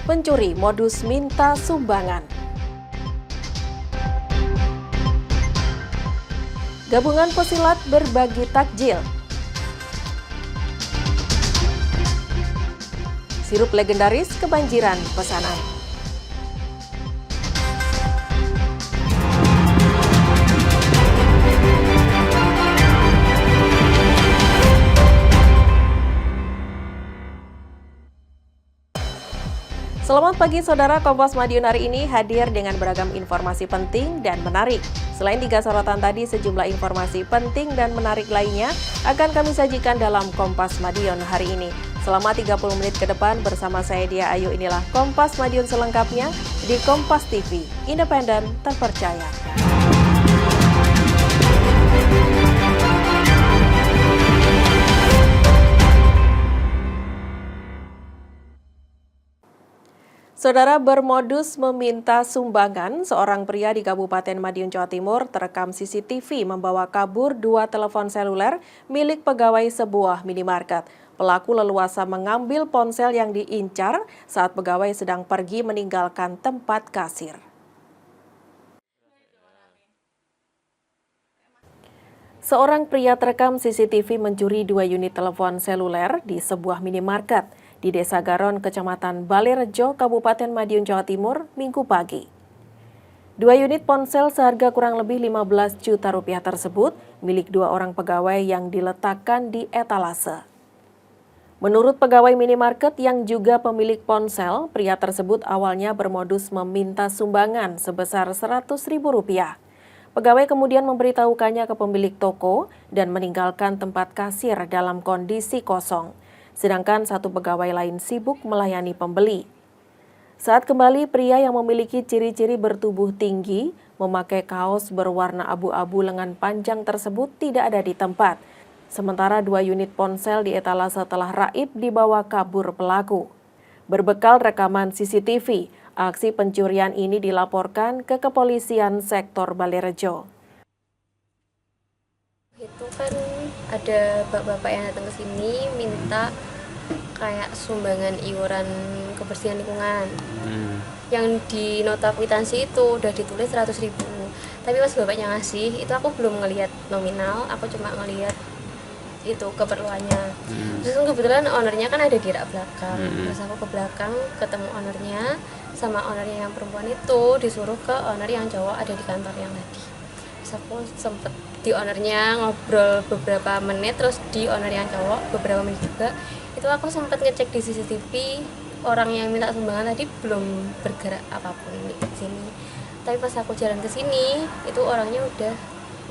Pencuri modus minta sumbangan. Gabungan pesilat berbagi takjil. Sirup legendaris kebanjiran pesanan. Selamat pagi saudara, Kompas Madiun hari ini hadir dengan beragam informasi penting dan menarik. Selain 3 sorotan tadi, sejumlah informasi penting dan menarik lainnya akan kami sajikan dalam Kompas Madiun hari ini. Selama 30 menit ke depan bersama saya Dia Ayu, inilah Kompas Madiun selengkapnya di Kompas TV, independen, terpercaya. Saudara, bermodus meminta sumbangan, seorang pria di Kabupaten Madiun, Jawa Timur terekam CCTV membawa kabur 2 telepon seluler milik pegawai sebuah minimarket. Pelaku leluasa mengambil ponsel yang diincar saat pegawai sedang pergi meninggalkan tempat kasir. Seorang pria terekam CCTV mencuri 2 unit telepon seluler di sebuah minimarket di Desa Garon, Kecamatan Balerejo, Kabupaten Madiun, Jawa Timur, Minggu pagi. 2 unit ponsel seharga kurang lebih 15 juta rupiah tersebut milik 2 orang pegawai yang diletakkan di etalase. Menurut pegawai minimarket yang juga pemilik ponsel, pria tersebut awalnya bermodus meminta sumbangan sebesar Rp100.000. Pegawai kemudian memberitahukannya ke pemilik toko dan meninggalkan tempat kasir dalam kondisi kosong. Sedangkan 1 pegawai lain sibuk melayani pembeli. Saat kembali, pria yang memiliki ciri-ciri bertubuh tinggi, memakai kaos berwarna abu-abu lengan panjang tersebut tidak ada di tempat. Sementara 2 unit ponsel di etalase telah raib dibawa kabur pelaku. Berbekal rekaman CCTV, aksi pencurian ini dilaporkan ke Kepolisian Sektor Balerejo. Itu kan ada bapak-bapak yang datang ke sini minta kayak sumbangan iuran kebersihan lingkungan. Yang di nota kwitansi itu udah ditulis 100.000. Tapi pas bapaknya ngasih, itu aku belum ngelihat nominal, aku cuma ngelihat itu keperluannya. Terus kebetulan ownernya kan ada di rak belakang. Terus aku ke belakang ketemu ownernya, sama ownernya yang perempuan itu disuruh ke owner yang cowok ada di kantor yang tadi. Terus aku sempet di ownernya ngobrol beberapa menit, terus di owner yang cowok beberapa menit juga. Itu aku sempat ngecek di CCTV, orang yang minta sumbangan tadi belum bergerak apapun di sini. Tapi pas aku jalan ke sini, itu orangnya udah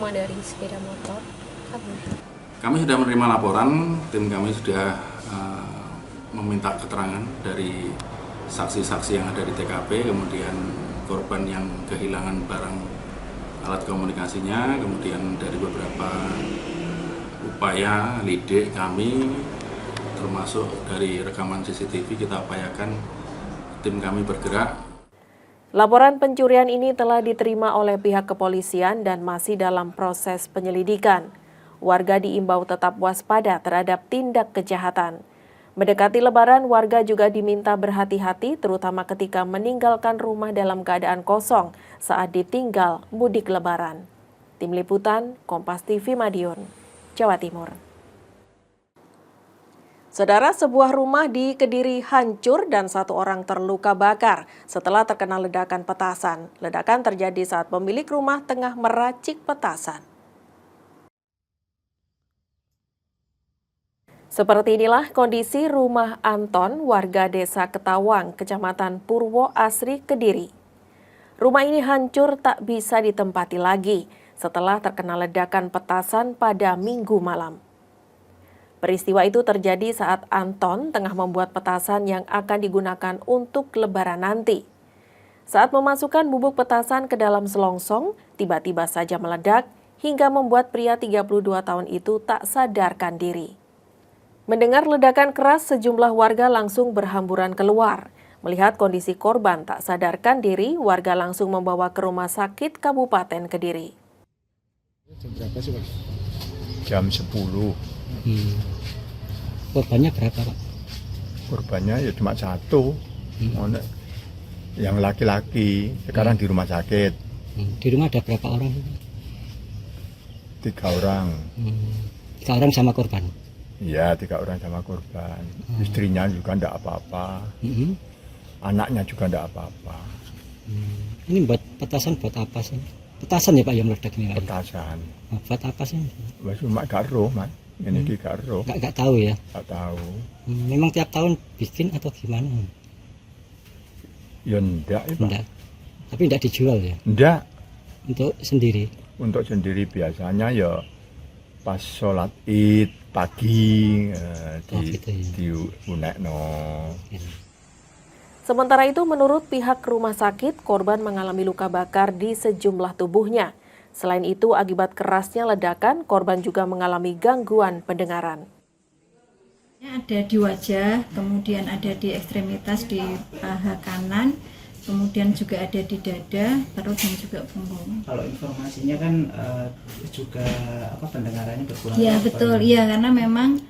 mengendarai sepeda motor kabur. Kami sudah menerima laporan, tim kami sudah meminta keterangan dari saksi-saksi yang ada di TKP, kemudian korban yang kehilangan barang alat komunikasinya, kemudian dari beberapa upaya lidik kami, termasuk dari rekaman CCTV kita upayakan tim kami bergerak. Laporan pencurian ini telah diterima oleh pihak kepolisian dan masih dalam proses penyelidikan. Warga diimbau tetap waspada terhadap tindak kejahatan. Mendekati Lebaran, warga juga diminta berhati-hati terutama ketika meninggalkan rumah dalam keadaan kosong saat ditinggal mudik Lebaran. Tim Liputan, Kompas TV Madiun, Jawa Timur. Saudara, sebuah rumah di Kediri hancur dan 1 orang terluka bakar setelah terkena ledakan petasan. Ledakan terjadi saat pemilik rumah tengah meracik petasan. Seperti inilah kondisi rumah Anton, warga Desa Ketawang, Kecamatan Purwo Asri, Kediri. Rumah ini hancur tak bisa ditempati lagi setelah terkena ledakan petasan pada Minggu malam. Peristiwa itu terjadi saat Anton tengah membuat petasan yang akan digunakan untuk Lebaran nanti. Saat memasukkan bubuk petasan ke dalam selongsong, tiba-tiba saja meledak hingga membuat pria 32 tahun itu tak sadarkan diri. Mendengar ledakan keras, sejumlah warga langsung berhamburan keluar. Melihat kondisi korban tak sadarkan diri, warga langsung membawa ke rumah sakit Kabupaten Kediri. Jam berapa sih, Pak? Jam 10. Korbannya berapa, Pak? Korbannya ya cuma 1. Yang laki-laki sekarang di rumah sakit. Di rumah ada berapa orang? 3 orang. 3 orang sama korban. Iya, 3 orang sama korban. Istrinya juga enggak apa-apa. Anaknya juga enggak apa-apa. Ini buat petasan buat apa sih? Petasan ya Pak yang meledak ini? Petasan. Buat apa sih? Wes cuma gak roh, Mas. Ini iki gak roh. Nggak tahu ya? Gak tahu. Memang tiap tahun bikin atau gimana? Ya enggak, ya, Pak. Enggak. Tapi enggak dijual ya? Enggak. Untuk sendiri? Untuk sendiri biasanya ya pas sholat Id pagi Gitu ya. diunekno. Sementara itu, menurut pihak rumah sakit, korban mengalami luka bakar di sejumlah tubuhnya. Selain itu, akibat kerasnya ledakan, korban juga mengalami gangguan pendengaran. Ada di wajah, kemudian ada di ekstremitas di paha kanan, kemudian juga ada di dada, perut dan juga punggung. Kalau informasinya kan juga pendengarannya berkurang. Iya betul, iya karena memang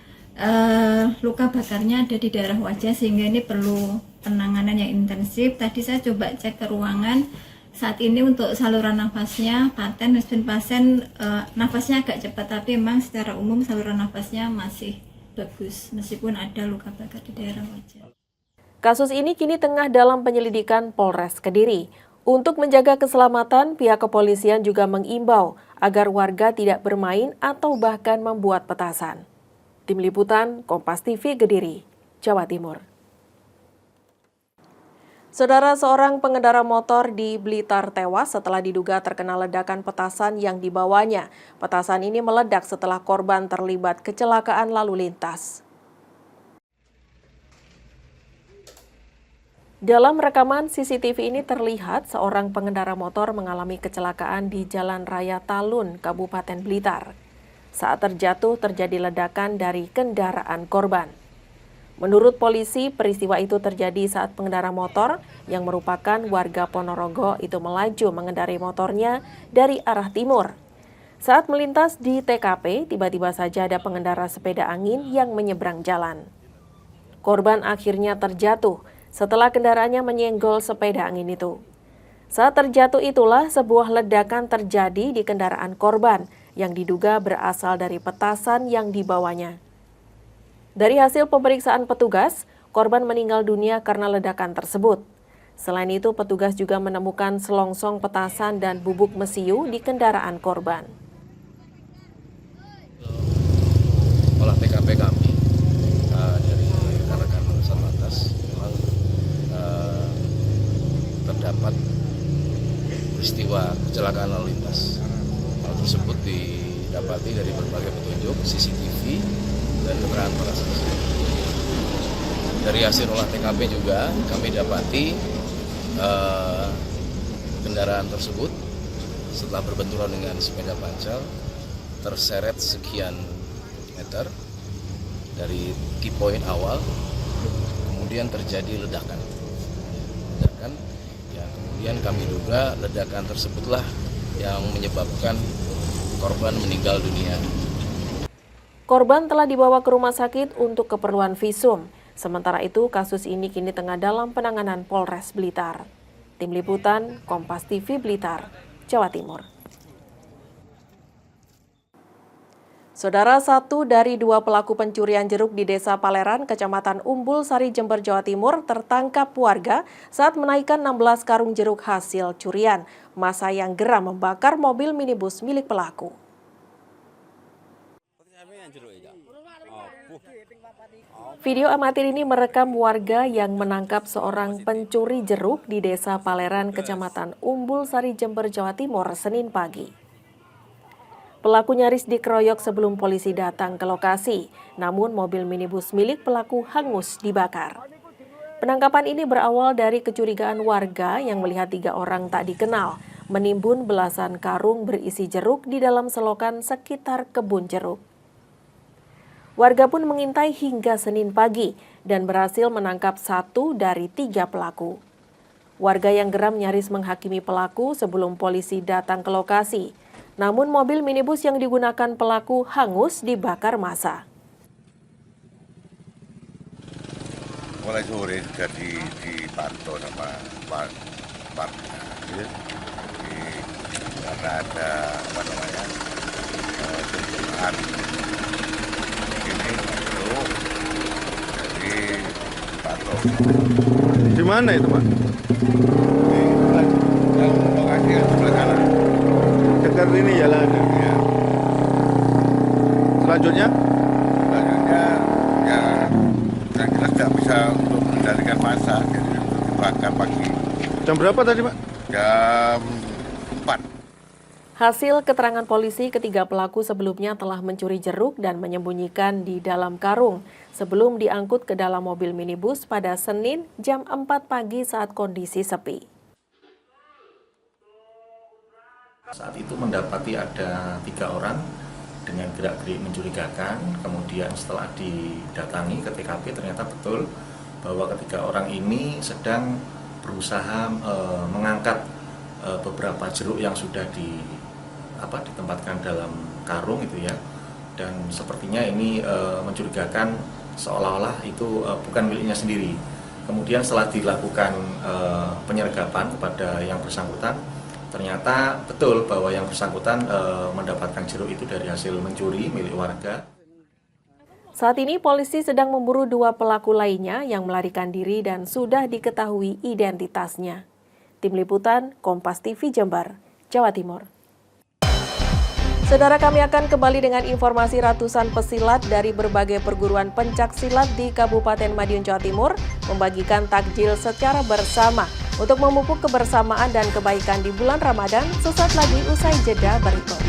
luka bakarnya ada di daerah wajah sehingga ini perlu penanganan yang intensif. Tadi saya coba cek ke ruangan, saat ini untuk saluran nafasnya pasien nafasnya agak cepat, tapi memang secara umum saluran nafasnya masih bagus meskipun ada luka bakar di daerah wajah. Kasus ini kini tengah dalam penyelidikan Polres Kediri. Untuk menjaga keselamatan, pihak kepolisian juga mengimbau agar warga tidak bermain atau bahkan membuat petasan. Tim Liputan Kompas TV Kediri, Jawa Timur. Saudara, seorang pengendara motor di Blitar tewas setelah diduga terkena ledakan petasan yang dibawanya. Petasan ini meledak setelah korban terlibat kecelakaan lalu lintas. Dalam rekaman CCTV ini terlihat seorang pengendara motor mengalami kecelakaan di Jalan Raya Talun, Kabupaten Blitar. Saat terjatuh terjadi ledakan dari kendaraan korban. Menurut polisi, peristiwa itu terjadi saat pengendara motor yang merupakan warga Ponorogo itu melaju mengendarai motornya dari arah timur. Saat melintas di TKP, tiba-tiba saja ada pengendara sepeda angin yang menyeberang jalan. Korban akhirnya terjatuh setelah kendaraannya menyenggol sepeda angin itu. Saat terjatuh itulah sebuah ledakan terjadi di kendaraan korban yang diduga berasal dari petasan yang dibawanya. Dari hasil pemeriksaan petugas, korban meninggal dunia karena ledakan tersebut. Selain itu, petugas juga menemukan selongsong petasan dan bubuk mesiu di kendaraan korban. Olah TKP kami dari rekan-rekan Satlantas memang terdapat peristiwa kecelakaan lalu lintas. Hal tersebut didapati dari berbagai petunjuk CCTV dan keterangan para saksi. Dari hasil olah TKP juga kami dapati kendaraan tersebut setelah berbenturan dengan sepeda pancel terseret sekian meter dari key point awal, kemudian terjadi ledakan yang kemudian kami duga ledakan tersebutlah yang menyebabkan korban meninggal dunia. Korban telah dibawa ke rumah sakit untuk keperluan visum. Sementara itu, kasus ini kini tengah dalam penanganan Polres Blitar. Tim Liputan Kompas TV Blitar, Jawa Timur. Saudara, 1 dari 2 pelaku pencurian jeruk di Desa Paleran, Kecamatan Umbul Sari, Jember, Jawa Timur tertangkap warga saat menaikkan 16 karung jeruk hasil curian. Massa yang geram membakar mobil minibus milik pelaku. Video amatir ini merekam warga yang menangkap seorang pencuri jeruk di Desa Paleran, Kecamatan Umbul Sari, Jember, Jawa Timur, Senin pagi. Pelaku nyaris dikeroyok sebelum polisi datang ke lokasi, namun mobil minibus milik pelaku hangus dibakar. Penangkapan ini berawal dari kecurigaan warga yang melihat 3 orang tak dikenal menimbun belasan karung berisi jeruk di dalam selokan sekitar kebun jeruk. Warga pun mengintai hingga Senin pagi dan berhasil menangkap 1 dari 3 pelaku. Warga yang geram nyaris menghakimi pelaku sebelum polisi datang ke lokasi. Namun mobil minibus yang digunakan pelaku hangus dibakar massa. mulai sore sudah dipantau sama warga. Karena ada tuntutan ini perlu jadi dipantau. Di mana itu, Pak? Di lokasi yang sebelah kanan. Dekat ini jalan. Ya. Selanjutnya? Selanjutnya ya yang jelas tidak bisa untuk mengendalikan massa, jadi untuk dibakar pagi. Jam berapa tadi, Pak? Jam 4. Hasil keterangan polisi, ketiga pelaku sebelumnya telah mencuri jeruk dan menyembunyikan di dalam karung sebelum diangkut ke dalam mobil minibus pada Senin jam 4 pagi saat kondisi sepi. Saat itu mendapati ada 3 orang dengan gerak-gerik mencurigakan, kemudian setelah didatangi ke TKP ternyata betul bahwa ketiga orang ini sedang berusaha mengangkat beberapa jeruk yang sudah ditempatkan dalam karung itu ya, dan sepertinya ini mencurigakan seolah-olah itu bukan miliknya sendiri. Kemudian setelah dilakukan penyergapan kepada yang bersangkutan, ternyata betul bahwa yang bersangkutan mendapatkan jeruk itu dari hasil mencuri milik warga. Saat ini polisi sedang memburu 2 pelaku lainnya yang melarikan diri dan sudah diketahui identitasnya. Tim Liputan Kompas TV Jember, Jawa Timur. Saudara, kami akan kembali dengan informasi ratusan pesilat dari berbagai perguruan pencak silat di Kabupaten Madiun, Jawa Timur membagikan takjil secara bersama untuk memupuk kebersamaan dan kebaikan di bulan Ramadan sesaat lagi usai jeda berikut.